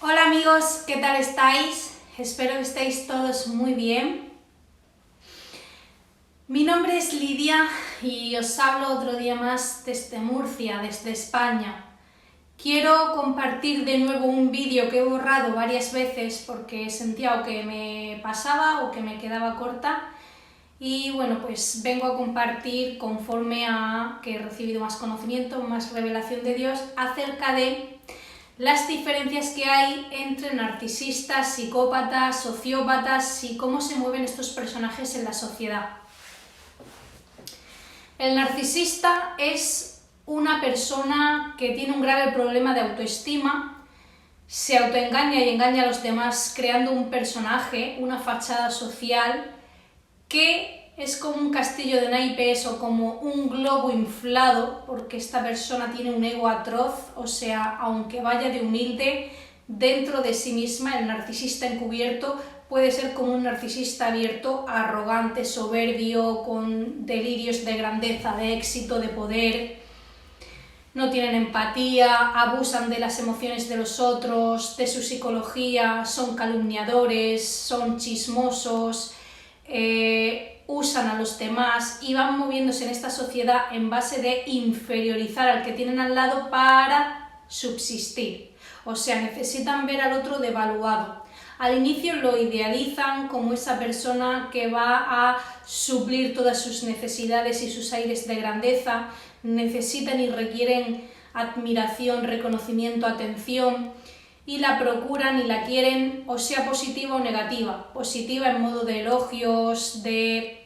Hola amigos, ¿qué tal estáis? Espero que estéis todos muy bien. Mi nombre es Lidia y os hablo otro día más desde Murcia, desde España. Quiero compartir de nuevo un vídeo que he borrado varias veces porque sentía o que me pasaba o que me quedaba corta. Y bueno, pues vengo a compartir conforme a que he recibido más conocimiento, más revelación de Dios acerca de las diferencias que hay entre narcisistas, psicópatas, sociópatas y cómo se mueven estos personajes en la sociedad. El narcisista es una persona que tiene un grave problema de autoestima, se autoengaña y engaña a los demás creando un personaje, una fachada social que es como un castillo de naipes o como un globo inflado, porque esta persona tiene un ego atroz, o sea, aunque vaya de humilde, dentro de sí misma el narcisista encubierto puede ser como un narcisista abierto, arrogante, soberbio, con delirios de grandeza, de éxito, de poder. No tienen empatía, abusan de las emociones de los otros, de su psicología, son calumniadores, son chismosos, usan a los demás y van moviéndose en esta sociedad en base de inferiorizar al que tienen al lado para subsistir. O sea, necesitan ver al otro devaluado. Al inicio lo idealizan como esa persona que va a suplir todas sus necesidades y sus aires de grandeza, necesitan y requieren admiración, reconocimiento, atención, y la procuran y la quieren, o sea positiva o negativa. Positiva en modo de elogios, de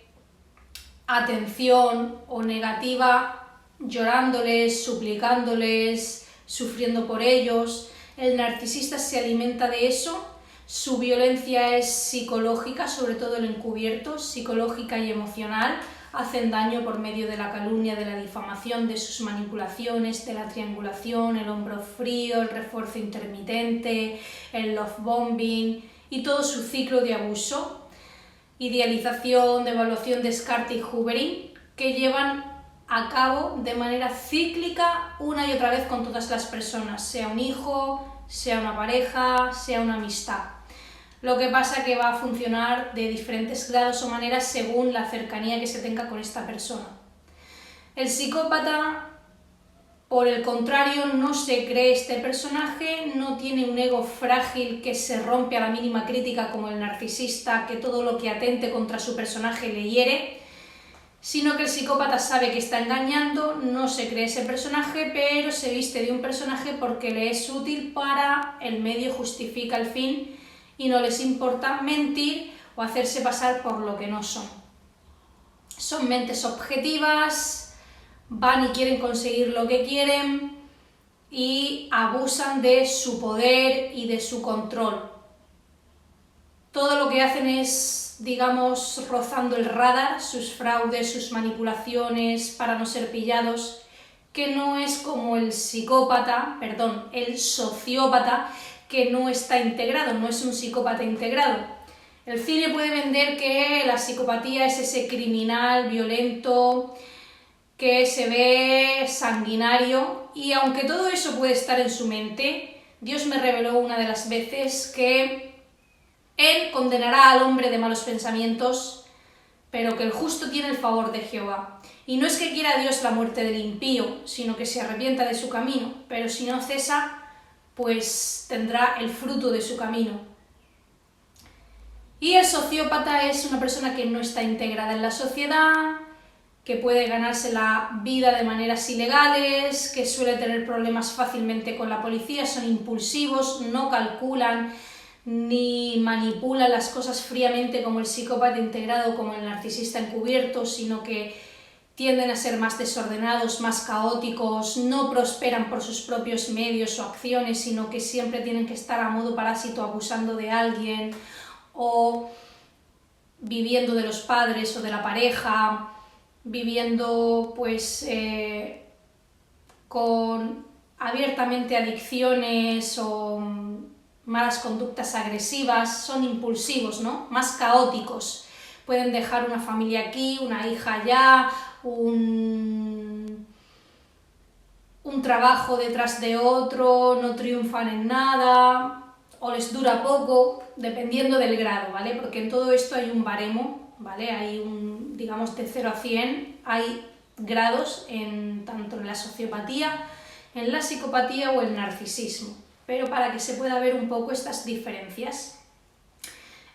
atención, o negativa llorándoles, suplicándoles, sufriendo por ellos. El narcisista se alimenta de eso. Su violencia es psicológica, sobre todo el encubierto, psicológica y emocional. Hacen daño por medio de la calumnia, de la difamación, de sus manipulaciones, de la triangulación, el hombro frío, el refuerzo intermitente, el love bombing y todo su ciclo de abuso, idealización, devaluación, descarte y hoovering, que llevan a cabo de manera cíclica una y otra vez con todas las personas, sea un hijo, sea una pareja, sea una amistad. Lo que pasa que va a funcionar de diferentes grados o maneras según la cercanía que se tenga con esta persona. El psicópata, por el contrario, no se cree este personaje, no tiene un ego frágil que se rompe a la mínima crítica como el narcisista, que todo lo que atente contra su personaje le hiere, sino que el psicópata sabe que está engañando, no se cree ese personaje, pero se viste de un personaje porque le es útil para el medio justifica el fin y no les importa mentir o hacerse pasar por lo que no son. Son mentes objetivas, van y quieren conseguir lo que quieren y abusan de su poder y de su control. Todo lo que hacen es, digamos, rozando el radar, sus fraudes, sus manipulaciones para no ser pillados, que no es como el sociópata, que no está integrado, no es un psicópata integrado. El cine puede vender que la psicopatía es ese criminal violento que se ve sanguinario, y aunque todo eso puede estar en su mente, Dios me reveló una de las veces que Él condenará al hombre de malos pensamientos, pero que el justo tiene el favor de Jehová. Y no es que quiera Dios la muerte del impío, sino que se arrepienta de su camino, pero si no cesa, pues tendrá el fruto de su camino. Y el sociópata es una persona que no está integrada en la sociedad, que puede ganarse la vida de maneras ilegales, que suele tener problemas fácilmente con la policía, son impulsivos, no calculan ni manipulan las cosas fríamente como el psicópata integrado, como el narcisista encubierto, sino que tienden a ser más desordenados, más caóticos, no prosperan por sus propios medios o acciones, sino que siempre tienen que estar a modo parásito abusando de alguien o viviendo de los padres o de la pareja, viviendo pues con abiertamente adicciones o malas conductas agresivas, son impulsivos, ¿no? Más caóticos. Pueden dejar una familia aquí, una hija allá, un trabajo detrás de otro, no triunfan en nada, o les dura poco, dependiendo del grado, ¿vale? Porque en todo esto hay un baremo, ¿vale? Hay digamos, de 0 a 100, hay grados tanto en la sociopatía, en la psicopatía o el narcisismo, pero para que se pueda ver un poco estas diferencias.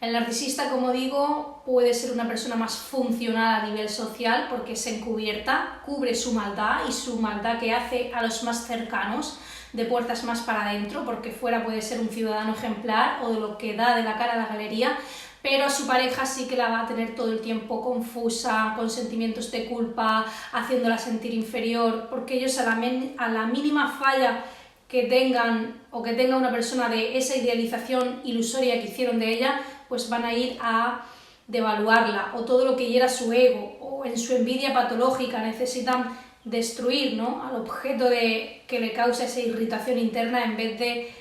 El narcisista, como digo, puede ser una persona más funcional a nivel social porque es encubierta, cubre su maldad y su maldad que hace a los más cercanos, de puertas más para adentro, porque fuera puede ser un ciudadano ejemplar o de lo que da de la cara a la galería, pero a su pareja sí que la va a tener todo el tiempo confusa, con sentimientos de culpa, haciéndola sentir inferior, porque ellos a la mínima falla que tengan o que tenga una persona de esa idealización ilusoria que hicieron de ella, pues van a ir a devaluarla, o todo lo que hiera su ego, o en su envidia patológica necesitan destruir, ¿no?, al objeto que le causa esa irritación interna en vez de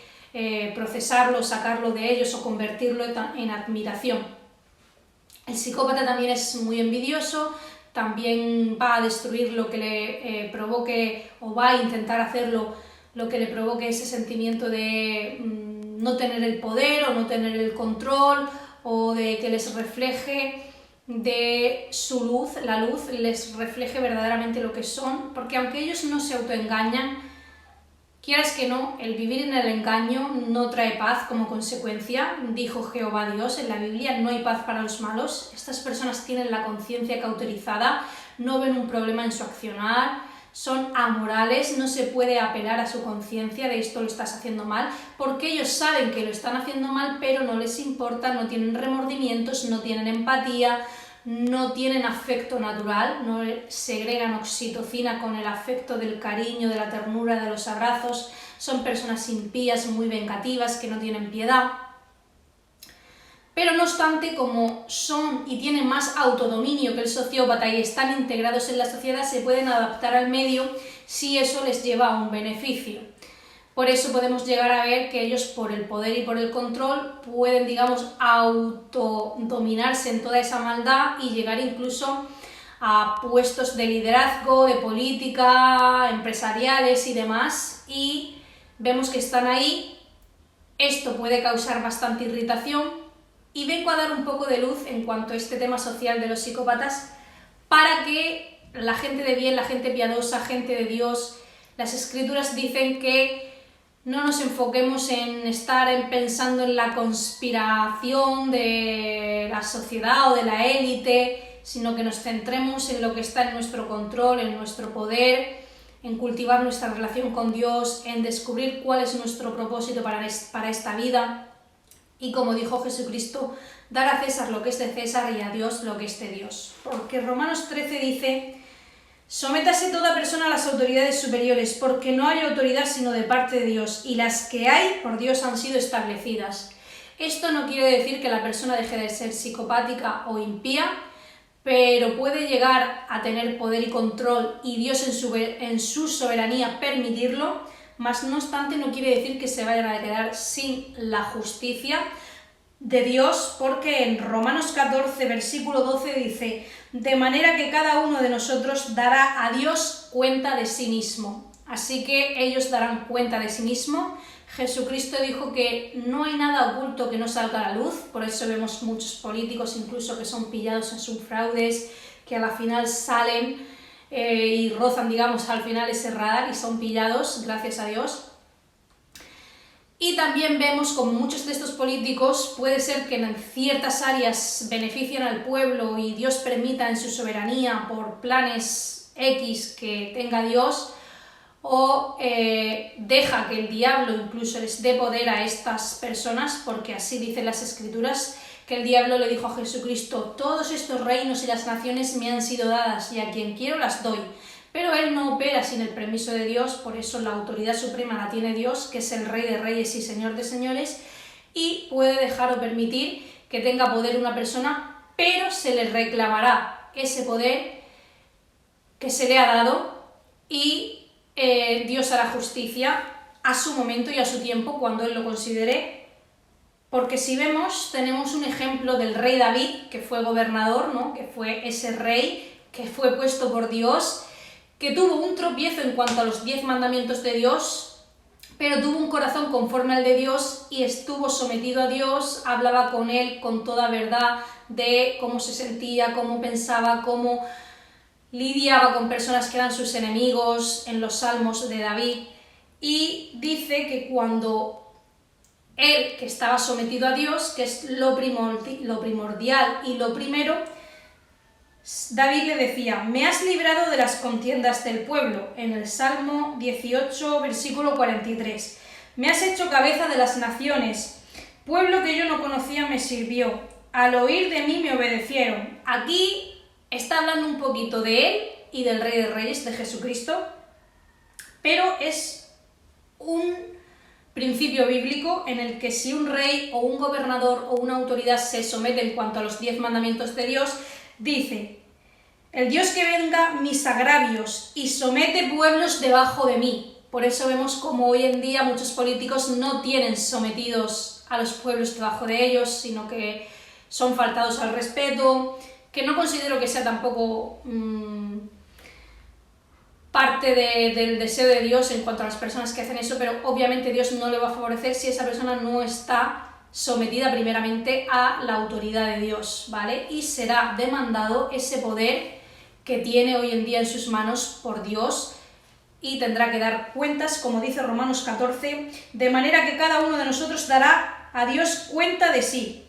procesarlo, sacarlo de ellos o convertirlo en admiración. El psicópata también es muy envidioso, también va a destruir lo que le provoque, o va a intentar hacerlo lo que le provoque ese sentimiento de no tener el poder o no tener el control, o de que les refleje de su luz, la luz les refleje verdaderamente lo que son, porque aunque ellos no se autoengañan, quieras que no, el vivir en el engaño no trae paz como consecuencia. Dijo Jehová Dios en la Biblia, no hay paz para los malos. Estas personas tienen la conciencia cauterizada, no ven un problema en su accionar, son amorales, no se puede apelar a su conciencia de esto lo estás haciendo mal, porque ellos saben que lo están haciendo mal, pero no les importa, no tienen remordimientos, no tienen empatía, no tienen afecto natural, no segregan oxitocina con el afecto del cariño, de la ternura, de los abrazos, son personas impías, muy vengativas, que no tienen piedad. Pero no obstante, como son y tienen más autodominio que el sociópata y están integrados en la sociedad, se pueden adaptar al medio si eso les lleva a un beneficio. Por eso podemos llegar a ver que ellos, por el poder y por el control, pueden, digamos, autodominarse en toda esa maldad y llegar incluso a puestos de liderazgo, de política, empresariales y demás, y vemos que están ahí. Esto puede causar bastante irritación. Y vengo a dar un poco de luz en cuanto a este tema social de los psicópatas para que la gente de bien, la gente piadosa, gente de Dios, las escrituras dicen que no nos enfoquemos en estar pensando en la conspiración de la sociedad o de la élite, sino que nos centremos en lo que está en nuestro control, en nuestro poder, en cultivar nuestra relación con Dios, en descubrir cuál es nuestro propósito para esta vida. Y como dijo Jesucristo, dar a César lo que es de César y a Dios lo que es de Dios. Porque Romanos 13 dice, sométase toda persona a las autoridades superiores, porque no hay autoridad sino de parte de Dios, y las que hay por Dios han sido establecidas. Esto no quiere decir que la persona deje de ser psicopática o impía, pero puede llegar a tener poder y control y Dios en su soberanía permitirlo. Mas no obstante no quiere decir que se vayan a quedar sin la justicia de Dios, porque en Romanos 14, versículo 12 dice, de manera que cada uno de nosotros dará a Dios cuenta de sí mismo. Así que ellos darán cuenta de sí mismo. Jesucristo dijo que no hay nada oculto que no salga a la luz, por eso vemos muchos políticos incluso que son pillados en sus fraudes, que a la final salen y rozan, digamos, al final ese radar y son pillados, gracias a Dios. Y también vemos como muchos de estos políticos puede ser que en ciertas áreas benefician al pueblo y Dios permita en su soberanía por planes X que tenga Dios, o deja que el diablo incluso les dé poder a estas personas, porque así dicen las escrituras, que el diablo le dijo a Jesucristo, todos estos reinos y las naciones me han sido dadas y a quien quiero las doy. Pero él no opera sin el permiso de Dios, por eso la autoridad suprema la tiene Dios, que es el Rey de Reyes y Señor de Señores, y puede dejar o permitir que tenga poder una persona, pero se le reclamará ese poder que se le ha dado y Dios hará justicia a su momento y a su tiempo cuando él lo considere. Porque si vemos, tenemos un ejemplo del rey David, que fue gobernador, ¿no?, que fue ese rey que fue puesto por Dios, que tuvo un tropiezo en cuanto a los 10 mandamientos de Dios, pero tuvo un corazón conforme al de Dios y estuvo sometido a Dios, hablaba con él con toda verdad de cómo se sentía, cómo pensaba, cómo lidiaba con personas que eran sus enemigos en los salmos de David. Y dice que cuando él, que estaba sometido a Dios, que es lo primordial y lo primero, David le decía: me has librado de las contiendas del pueblo, en el Salmo 18, versículo 43. Me has hecho cabeza de las naciones, pueblo que yo no conocía me sirvió, al oír de mí me obedecieron. Aquí está hablando un poquito de él y del Rey de Reyes, de Jesucristo, pero es un principio bíblico en el que si un rey o un gobernador o una autoridad se somete en cuanto a los 10 mandamientos de Dios, dice: el Dios que venga mis agravios y somete pueblos debajo de mí. Por eso vemos como hoy en día muchos políticos no tienen sometidos a los pueblos debajo de ellos, sino que son faltados al respeto, que no considero que sea tampoco parte del deseo de Dios en cuanto a las personas que hacen eso, pero obviamente Dios no le va a favorecer si esa persona no está sometida primeramente a la autoridad de Dios, ¿vale? Y será demandado ese poder que tiene hoy en día en sus manos por Dios y tendrá que dar cuentas, como dice Romanos 14, de manera que cada uno de nosotros dará a Dios cuenta de sí.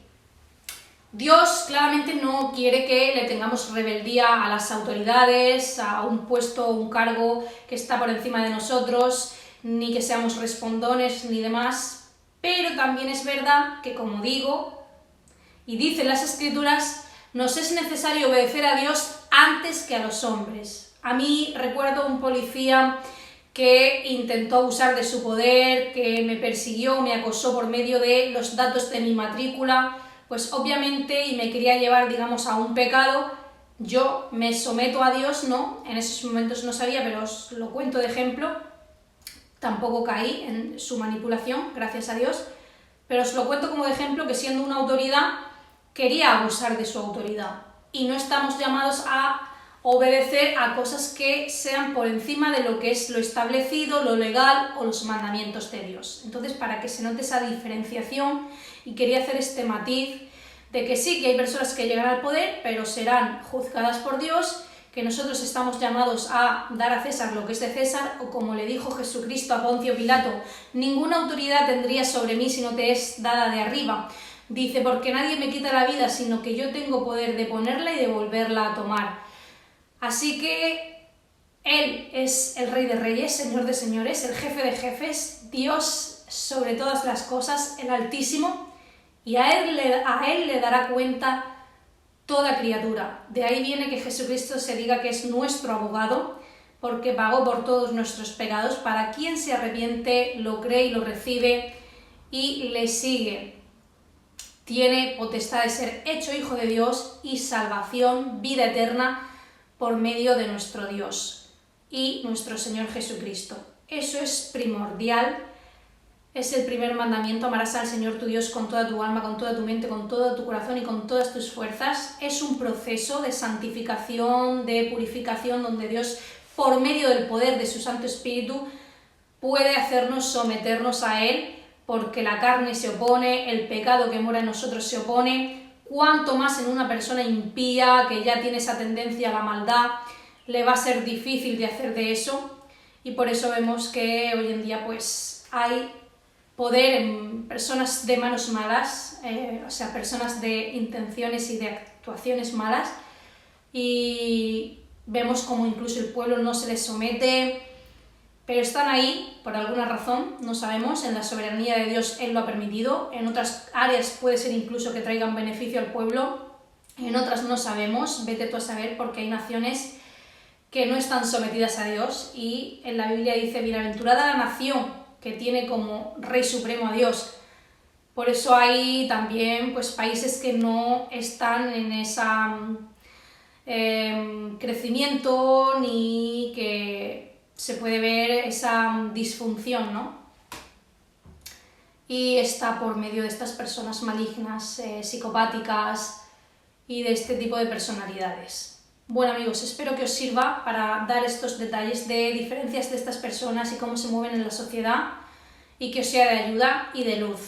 Dios claramente no quiere que le tengamos rebeldía a las autoridades, a un puesto o un cargo que está por encima de nosotros, ni que seamos respondones ni demás, pero también es verdad que, como digo, y dicen las Escrituras, nos es necesario obedecer a Dios antes que a los hombres. A mí recuerdo un policía que intentó abusar de su poder, que me persiguió, me acosó por medio de los datos de mi matrícula, pues obviamente, y me quería llevar, digamos, a un pecado. Yo me someto a Dios, ¿no? En esos momentos no sabía, pero os lo cuento de ejemplo. Tampoco caí en su manipulación, gracias a Dios, pero os lo cuento como de ejemplo que siendo una autoridad quería abusar de su autoridad. Y no estamos llamados a obedecer a cosas que sean por encima de lo que es lo establecido, lo legal o los mandamientos de Dios. Entonces, para que se note esa diferenciación, y quería hacer este matiz de que sí, que hay personas que llegan al poder, pero serán juzgadas por Dios, que nosotros estamos llamados a dar a César lo que es de César, o como le dijo Jesucristo a Poncio Pilato: ninguna autoridad tendrías sobre mí si no te es dada de arriba. Dice: porque nadie me quita la vida, sino que yo tengo poder de ponerla y de volverla a tomar. Así que Él es el Rey de Reyes, Señor de Señores, el Jefe de Jefes, Dios sobre todas las cosas, el Altísimo, y a él le dará cuenta toda criatura. De ahí viene que Jesucristo se diga que es nuestro abogado, porque pagó por todos nuestros pecados, para quien se arrepiente, lo cree y lo recibe y le sigue. Tiene potestad de ser hecho hijo de Dios y salvación, vida eterna, por medio de nuestro Dios y nuestro Señor Jesucristo. Eso es primordial. Es el primer mandamiento: amarás al Señor tu Dios con toda tu alma, con toda tu mente, con todo tu corazón y con todas tus fuerzas. Es un proceso de santificación, de purificación, donde Dios, por medio del poder de su Santo Espíritu, puede hacernos someternos a Él, porque la carne se opone, el pecado que mora en nosotros se opone. Cuanto más en una persona impía, que ya tiene esa tendencia a la maldad, le va a ser difícil de hacer de eso. Y por eso vemos que hoy en día pues hay poder en personas de manos malas, o sea, personas de intenciones y de actuaciones malas, y vemos como incluso el pueblo no se les somete, pero están ahí por alguna razón, no sabemos. En la soberanía de Dios Él lo ha permitido, en otras áreas puede ser incluso que traigan beneficio al pueblo, en otras no sabemos, vete tú a saber, porque hay naciones que no están sometidas a Dios, y en la Biblia dice: bienaventurada la nación que tiene como Rey Supremo a Dios. Por eso hay también pues países que no están en ese crecimiento, ni que se puede ver esa disfunción, ¿no? Y está por medio de estas personas malignas, psicopáticas y de este tipo de personalidades. Bueno amigos, espero que os sirva para dar estos detalles de diferencias de estas personas y cómo se mueven en la sociedad. y que os sea de ayuda y de luz.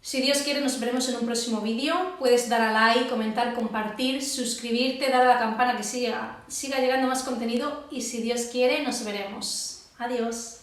Si Dios quiere, nos veremos en un próximo vídeo. Puedes dar a like, comentar, compartir, suscribirte, dar a la campana que siga llegando más contenido y si Dios quiere, nos veremos. Adiós.